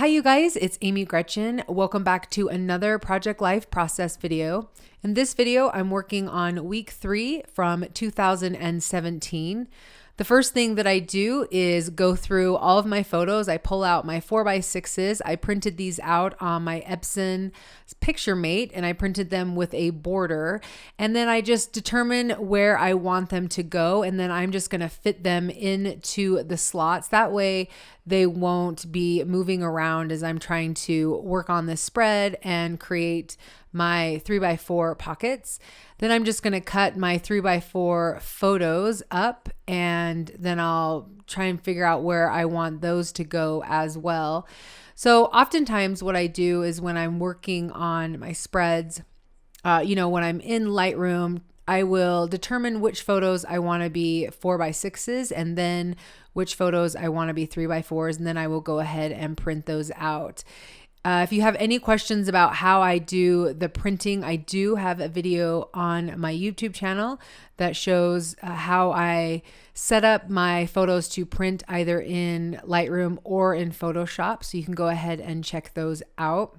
Hi you guys, it's Amy Gretchen. Welcome back to another Project Life process video. In this video, I'm working on week 3 from 2017. The first thing that I do is go through all of my photos. I pull out my 4x6s. I printed these out on my Epson Picture Mate and I printed them with a border. And then I just determine where I want them to go. And then I'm just going to fit them into the slots. That way they won't be moving around as I'm trying to work on this spread and create my 3x4 pockets. Then I'm just going to cut my 3x4 photos up and then I'll try and figure out where I want those to go as well. So oftentimes what I do is when I'm working on my spreads, when I'm in Lightroom, I will determine which photos I want to be 4x6s and then which photos I want to be 3x4s, and then I will go ahead and print those out. If you have any questions about how I do the printing, I do have a video on my YouTube channel that shows how I set up my photos to print either in Lightroom or in Photoshop. So you can go ahead and check those out.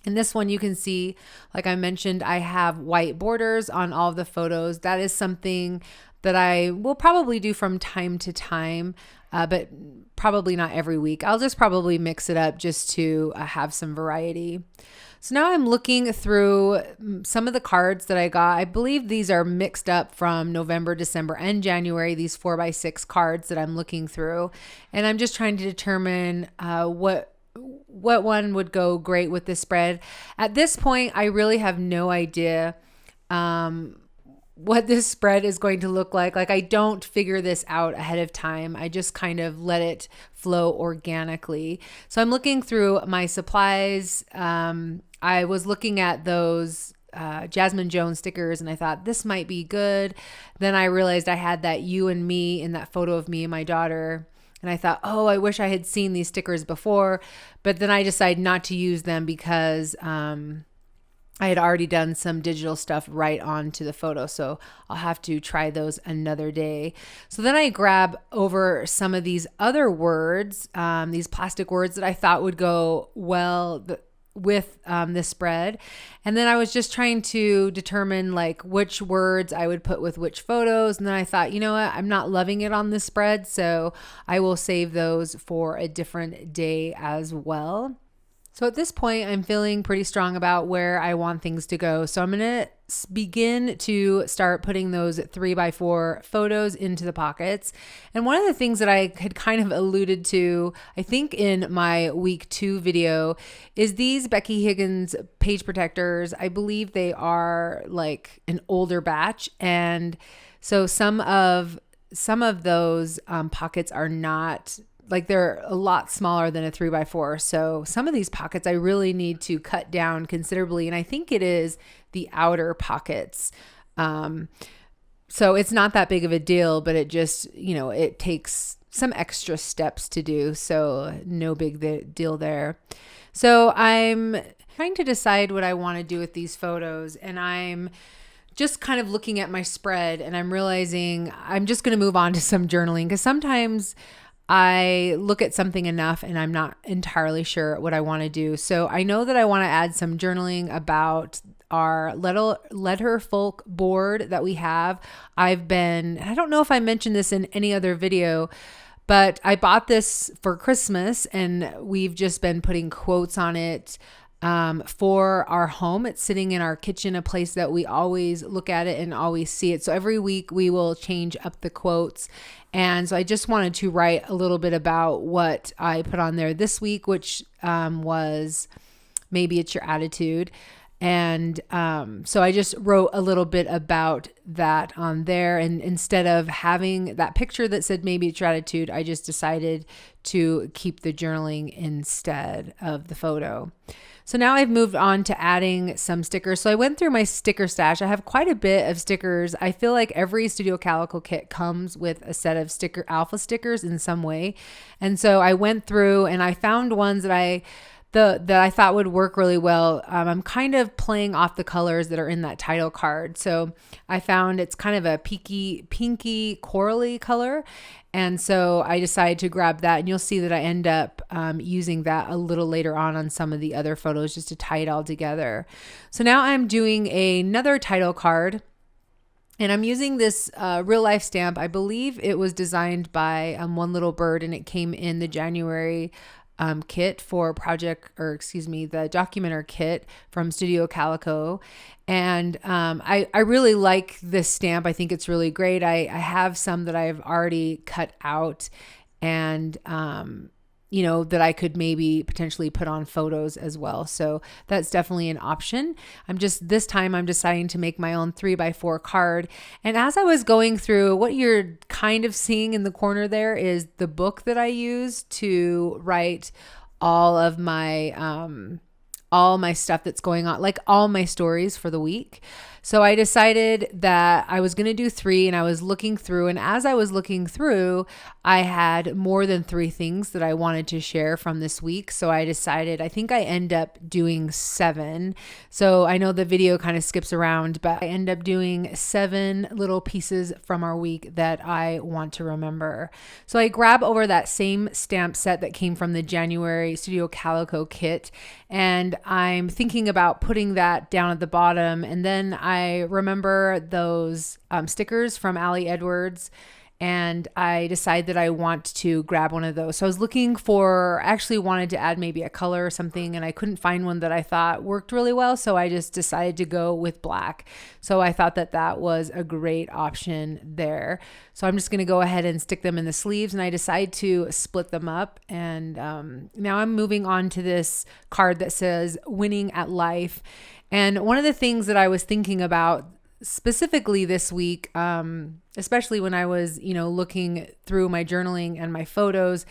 In this one, you can see, like I mentioned, I have white borders on all of the photos. That is something that I will probably do from time to time, but probably not every week. I'll just probably mix it up just to have some variety. So now I'm looking through some of the cards that I got. I believe these are mixed up from November, December, and January, these 4x6 cards that I'm looking through. And I'm just trying to determine what one would go great with this spread. At this point, I really have no idea what this spread is going to look like. Like I don't figure this out ahead of time. I just kind of let it flow organically. So I'm looking through my supplies. I was looking at those Jasmine Jones stickers and I thought this might be good. Then I realized I had that you and me in that photo of me and my daughter. And I thought, oh, I wish I had seen these stickers before. But then I decided not to use them because I had already done some digital stuff right onto the photo, so I'll have to try those another day. So then I grab over some of these other words, these plastic words that I thought would go well with this spread. And then I was just trying to determine like which words I would put with which photos. And then I thought, you know what, I'm not loving it on this spread, so I will save those for a different day as well. So at this point, I'm feeling pretty strong about where I want things to go. So I'm going to begin to start putting those 3x4 photos into the pockets. And one of the things that I had kind of alluded to, I think in my week 2 video, is these Becky Higgins page protectors. I believe they are like an older batch. And so some of those pockets are not, like they're a lot smaller than a 3x4. So some of these pockets I really need to cut down considerably. And I think it is the outer pockets. So it's not that big of a deal, but it just, it takes some extra steps to do. So no big deal there. So I'm trying to decide what I want to do with these photos. And I'm just kind of looking at my spread and I'm realizing I'm just going to move on to some journaling, because sometimes I look at something enough and I'm not entirely sure what I want to do. So I know that I want to add some journaling about our Let Her Folk board that we have. I don't know if I mentioned this in any other video, but I bought this for Christmas and we've just been putting quotes on it for our home. It's sitting in our kitchen, a place that we always look at it and always see it. So every week we will change up the quotes. And so I just wanted to write a little bit about what I put on there this week, which was maybe it's your attitude. And so I just wrote a little bit about that on there. And instead of having that picture that said maybe it's your attitude, I just decided to keep the journaling instead of the photo. So now I've moved on to adding some stickers. So I went through my sticker stash. I have quite a bit of stickers. I feel like every Studio Calico kit comes with a set of alpha stickers in some way. And so I went through and I found ones that that I thought would work really well. I'm kind of playing off the colors that are in that title card. So I found it's kind of a pinky corally color. And so I decided to grab that, and you'll see that I end up using that a little later on some of the other photos just to tie it all together. So now I'm doing another title card, and I'm using this real life stamp. I believe it was designed by One Little Bird, and it came in the January kit for the documenter kit from Studio Calico. And I really like this stamp. I think it's really great. I have some that I've already cut out, and that I could maybe potentially put on photos as well. So that's definitely an option. This time I'm deciding to make my own 3x4 card. And as I was going through, what you're kind of seeing in the corner there is the book that I use to write all my stuff that's going on, like all my stories for the week. So I decided that I was going to do 3, and I was looking through, and as I was looking through, I had more than 3 things that I wanted to share from this week. So I decided, I think I end up doing 7. So I know the video kind of skips around, but I end up doing 7 little pieces from our week that I want to remember. So I grab over that same stamp set that came from the January Studio Calico kit, and I'm thinking about putting that down at the bottom. And then I remember those stickers from Allie Edwards, and I decided that I want to grab one of those. So I was actually wanted to add maybe a color or something, and I couldn't find one that I thought worked really well. So I just decided to go with black. So I thought that was a great option there. So I'm just going to go ahead and stick them in the sleeves, and I decide to split them up. And now I'm moving on to this card that says winning at life. And one of the things that I was thinking about specifically this week, especially when I was, looking through my journaling and my photos,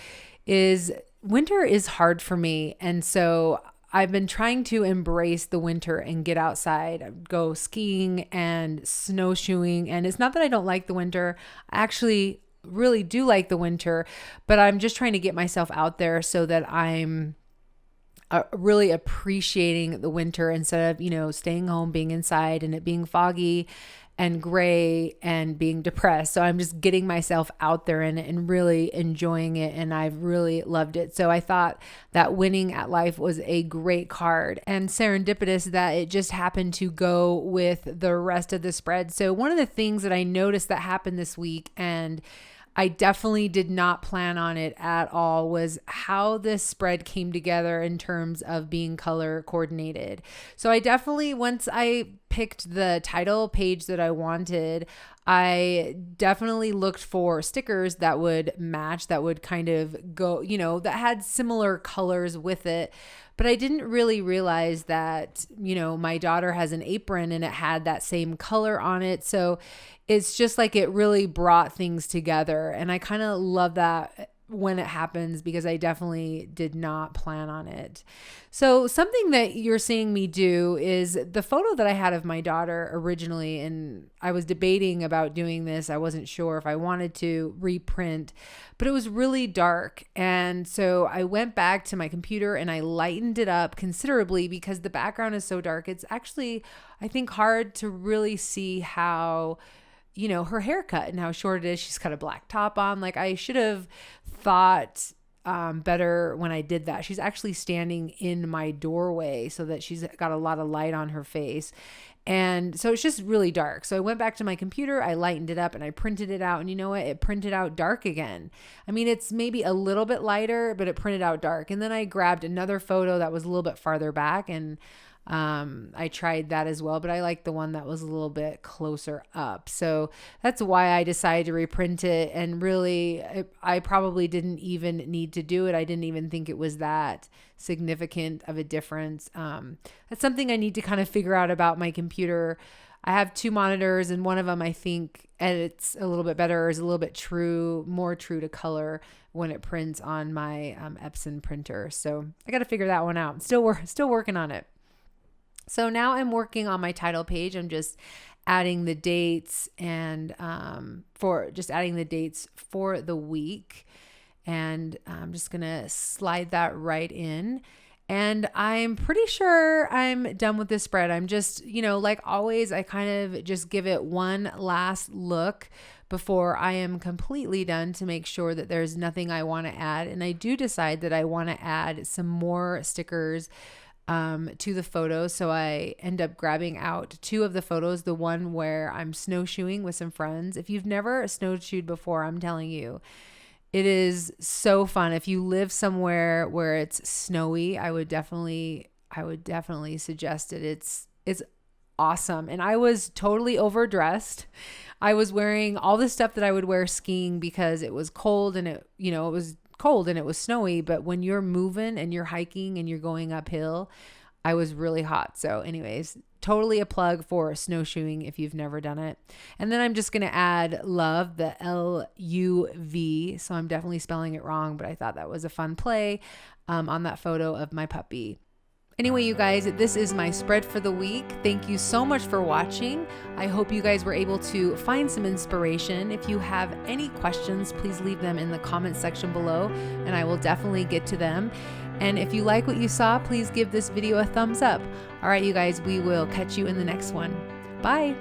is winter is hard for me. And so I've been trying to embrace the winter and get outside, go skiing and snowshoeing. And it's not that I don't like the winter. I actually really do like the winter, but I'm just trying to get myself out there so that I'm really appreciating the winter instead of, staying home, being inside and it being foggy and gray and being depressed. So I'm just getting myself out there in it and really enjoying it. And I've really loved it. So I thought that winning at life was a great card, and serendipitous that it just happened to go with the rest of the spread. So one of the things that I noticed that happened this week, and I definitely did not plan on it at all, was how this spread came together in terms of being color coordinated. So I definitely, once I picked the title page that I wanted, I definitely looked for stickers that would match, that would kind of go, that had similar colors with it. But I didn't really realize that, my daughter has an apron and it had that same color on it. So it's just like it really brought things together. And I kind of love that when it happens, because I definitely did not plan on it. So something that you're seeing me do is the photo that I had of my daughter originally, and I was debating about doing this. I wasn't sure if I wanted to reprint, but it was really dark. And so I went back to my computer and I lightened it up considerably, because the background is so dark. It's actually, I think, hard to really see how, her haircut and how short it is. She's got a black top on. Like, I should have thought better when I did that. She's actually standing in my doorway so that she's got a lot of light on her face. And so it's just really dark. So I went back to my computer, I lightened it up, and I printed it out. And you know what? It printed out dark again. I mean, it's maybe a little bit lighter, but it printed out dark. And then I grabbed another photo that was a little bit farther back, and I tried that as well, but I liked the one that was a little bit closer up. So that's why I decided to reprint it. And really, I probably didn't even need to do it. I didn't even think it was that significant of a difference. That's something I need to kind of figure out about my computer. I have 2 monitors, and one of them I think edits a little bit better, is a little bit more true to color when it prints on my Epson printer. So I got to figure that one out. Still working on it. So now I'm working on my title page. I'm just adding the dates and for the week. And I'm just going to slide that right in. And I'm pretty sure I'm done with this spread. I'm just, like always, I kind of just give it one last look before I am completely done to make sure that there's nothing I want to add. And I do decide that I want to add some more stickers to the photos. So I end up grabbing out 2 of the photos, the one where I'm snowshoeing with some friends. If you've never snowshoed before, I'm telling you, it is so fun. If you live somewhere where it's snowy, I would definitely suggest it. It's awesome. And I was totally overdressed. I was wearing all the stuff that I would wear skiing because it was cold and it was cold and it was snowy. But when you're moving and you're hiking and you're going uphill, I was really hot. So anyways, totally a plug for snowshoeing if you've never done it. And then I'm just going to add love, the LUV. So I'm definitely spelling it wrong, but I thought that was a fun play on that photo of my puppy. Anyway, you guys, this is my spread for the week. Thank you so much for watching. I hope you guys were able to find some inspiration. If you have any questions, please leave them in the comment section below, and I will definitely get to them. And if you like what you saw, please give this video a thumbs up. All right, you guys, we will catch you in the next one. Bye.